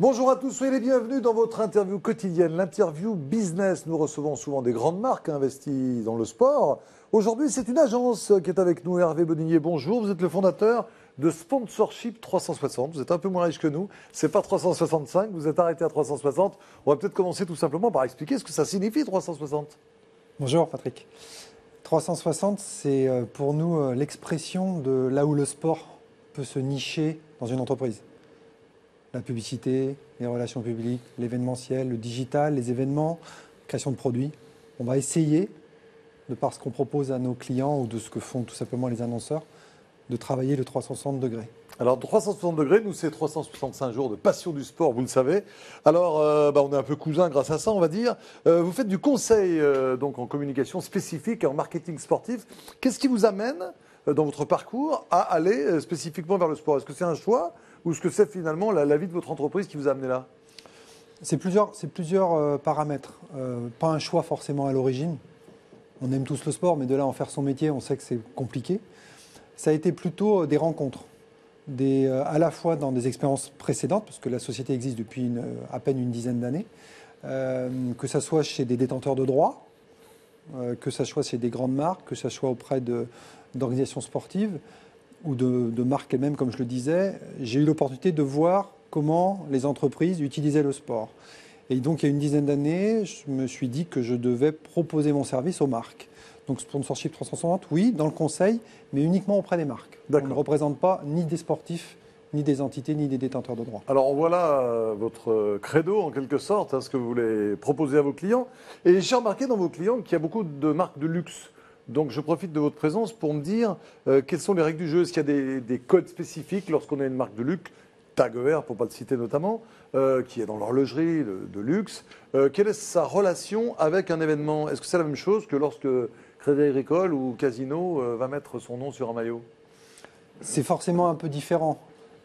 Bonjour à tous, soyez les bienvenus dans votre interview quotidienne, l'interview business. Nous recevons souvent des grandes marques investies dans le sport. Aujourd'hui, c'est une agence qui est avec nous, Hervé Bonnier. Bonjour, vous êtes le fondateur de Sponsorship 360. Vous êtes un peu moins riche que nous, c'est pas 365, vous êtes arrêté à 360. On va peut-être commencer tout simplement par expliquer ce que ça signifie 360. Bonjour Patrick. 360, c'est pour nous l'expression de là où le sport peut se nicher dans une entreprise. La publicité, les relations publiques, l'événementiel, le digital, les événements, création de produits. On va essayer, de par ce qu'on propose à nos clients ou de ce que font tout simplement les annonceurs, de travailler le 360 degrés. Alors 360 degrés, nous c'est 365 jours de passion du sport, vous le savez. Alors on est un peu cousins grâce à ça, on va dire. Vous faites du conseil donc en communication spécifique et en marketing sportif. Qu'est-ce qui vous amène dans votre parcours à aller spécifiquement vers le sport? Est-ce que c'est un choix ou est-ce que c'est finalement la vie de votre entreprise qui vous a amené là? C'est plusieurs paramètres. Pas un choix forcément à l'origine. On aime tous le sport, mais de là à en faire son métier, on sait que c'est compliqué. Ça a été plutôt des rencontres. À la fois dans des expériences précédentes, parce que la société existe depuis à peine une dizaine d'années, que ce soit chez des détenteurs de droits, que ce soit chez des grandes marques, que ce soit auprès d'organisations sportives ou de marques elles-mêmes, comme je le disais, j'ai eu l'opportunité de voir comment les entreprises utilisaient le sport. Et donc, il y a une dizaine d'années, je me suis dit que je devais proposer mon service aux marques. Donc, Sponsorship 360, oui, dans le conseil, mais uniquement auprès des marques. On ne représente pas ni des sportifs, ni des entités, ni des détenteurs de droits. Alors, on voit là votre credo, en quelque sorte, ce que vous voulez proposer à vos clients. Et j'ai remarqué dans vos clients qu'il y a beaucoup de marques de luxe. Donc, je profite de votre présence pour me dire quelles sont les règles du jeu. Est-ce qu'il y a des codes spécifiques lorsqu'on a une marque de luxe, Tag Heuer, pour ne pas le citer notamment, qui est dans l'horlogerie de luxe. Quelle est sa relation avec un événement? Est-ce que c'est la même chose que lorsque Crédit Agricole ou Casino va mettre son nom sur un maillot? C'est forcément un peu différent.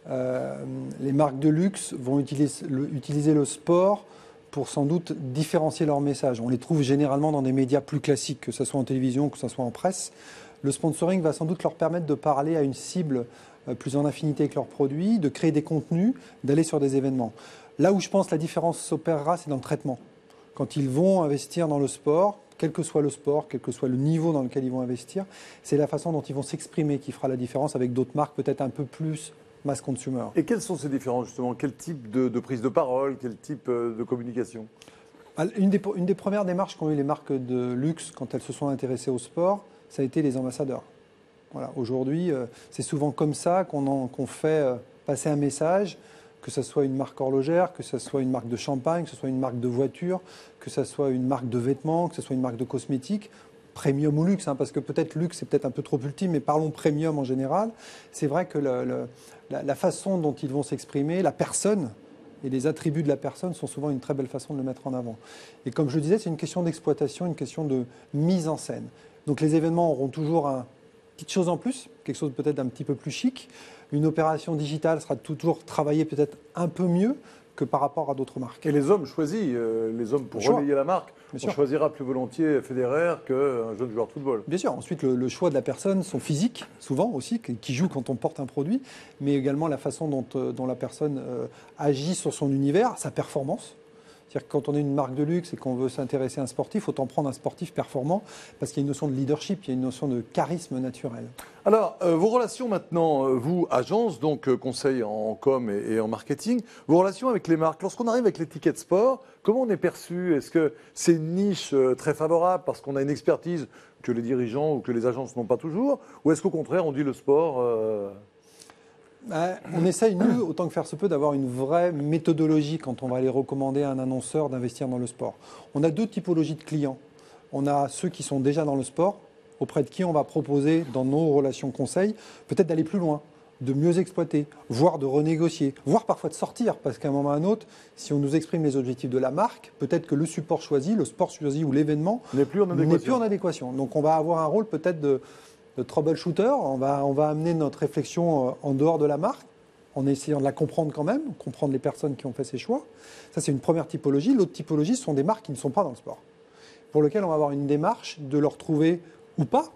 Les marques de luxe vont utiliser le sport pour sans doute différencier leur message. On les trouve généralement dans des médias plus classiques, que ce soit en télévision, que ce soit en presse. Le sponsoring va sans doute leur permettre de parler à une cible plus en affinité avec leurs produits, de créer des contenus, d'aller sur des événements. Là où je pense la différence s'opérera, c'est dans le traitement. Quand ils vont investir dans le sport, quel que soit le sport, quel que soit le niveau dans lequel ils vont investir, c'est la façon dont ils vont s'exprimer qui fera la différence avec d'autres marques peut-être un peu plus mass consumer. Et quelles sont ces différences justement? Quel type de prise de parole? Quel type de communication? Une des premières démarches qu'ont eu les marques de luxe quand elles se sont intéressées au sport, ça a été les ambassadeurs. Voilà, aujourd'hui, c'est souvent comme ça qu'on fait passer un message, que ce soit une marque horlogère, que ce soit une marque de champagne, que ce soit une marque de voiture, que ce soit une marque de vêtements, que ce soit une marque de cosmétiques, premium ou luxe, parce que peut-être luxe c'est peut-être un peu trop ultime, mais parlons premium en général. C'est vrai que la façon dont ils vont s'exprimer, la personne et les attributs de la personne sont souvent une très belle façon de le mettre en avant. Et comme je le disais, c'est une question d'exploitation, une question de mise en scène. Donc les événements auront toujours une petite chose en plus, quelque chose peut-être d'un petit peu plus chic. Une opération digitale sera toujours travaillée peut-être un peu mieux que par rapport à d'autres marques. Et les hommes choisis, les hommes pour relayer la marque, on choisira plus volontiers Federer qu'un jeune joueur de football. Bien sûr. Ensuite, le choix de la personne, son physique, souvent aussi, qui joue quand on porte un produit, mais également la façon dont la personne agit sur son univers, sa performance. C'est-à-dire que quand on est une marque de luxe et qu'on veut s'intéresser à un sportif, autant prendre un sportif performant parce qu'il y a une notion de leadership, il y a une notion de charisme naturel. Alors, vos relations maintenant, vous, agence, donc conseil en com et en marketing, vos relations avec les marques, lorsqu'on arrive avec les tickets de sport, comment on est perçu? Est-ce que c'est une niche très favorable parce qu'on a une expertise que les dirigeants ou que les agences n'ont pas toujours? Ou est-ce qu'au contraire, on dit le sport On essaye, nous, autant que faire se peut, d'avoir une vraie méthodologie quand on va aller recommander à un annonceur d'investir dans le sport. On a deux typologies de clients. On a ceux qui sont déjà dans le sport, auprès de qui on va proposer, dans nos relations conseils, peut-être d'aller plus loin, de mieux exploiter, voire de renégocier, voire parfois de sortir, parce qu'à un moment ou à un autre, si on nous exprime les objectifs de la marque, peut-être que le support choisi, le sport choisi ou l'événement n'est plus en adéquation. Donc on va avoir un rôle peut-être de troubleshooter, on va amener notre réflexion en dehors de la marque, en essayant de la comprendre quand même, comprendre les personnes qui ont fait ces choix. Ça, c'est une première typologie. L'autre typologie, ce sont des marques qui ne sont pas dans le sport, pour lesquelles on va avoir une démarche de leur trouver ou pas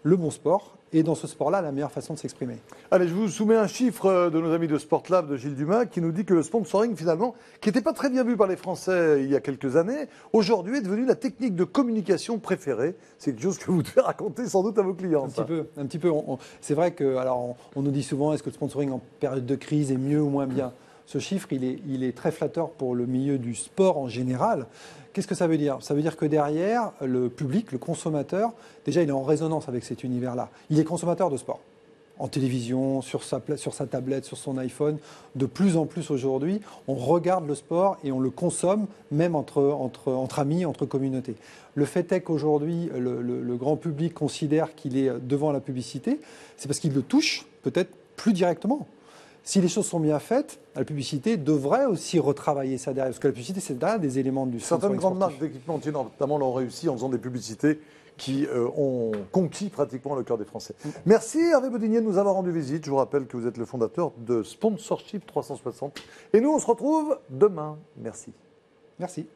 le bon sport. Et dans ce sport-là, la meilleure façon de s'exprimer. Allez, je vous soumets un chiffre de nos amis de Sportlab, de Gilles Dumas, qui nous dit que le sponsoring, finalement, qui n'était pas très bien vu par les Français il y a quelques années, aujourd'hui est devenu la technique de communication préférée. C'est quelque chose que vous devez raconter sans doute à vos clients. Un petit peu. C'est vrai que, alors, on nous dit souvent, est-ce que le sponsoring en période de crise est mieux ou moins bien? Ce chiffre, il est très flatteur pour le milieu du sport en général. Qu'est-ce que ça veut dire? Ça veut dire que derrière, le public, le consommateur, déjà, il est en résonance avec cet univers-là. Il est consommateur de sport. En télévision, sur sa tablette, sur son iPhone. De plus en plus aujourd'hui, on regarde le sport et on le consomme, même entre amis, entre communautés. Le fait est qu'aujourd'hui, le grand public considère qu'il est devant la publicité. C'est parce qu'il le touche peut-être plus directement. Si les choses sont bien faites, la publicité devrait aussi retravailler ça derrière. Parce que la publicité, c'est l'un des éléments du sponsoring Certaines grandes sportif. marques d'équipementiers, notamment, l'ont réussi en faisant des publicités qui ont conquis pratiquement le cœur des Français. Merci Hervé Bodinier de nous avoir rendu visite. Je vous rappelle que vous êtes le fondateur de Sponsorship 360. Et nous, on se retrouve demain. Merci. Merci.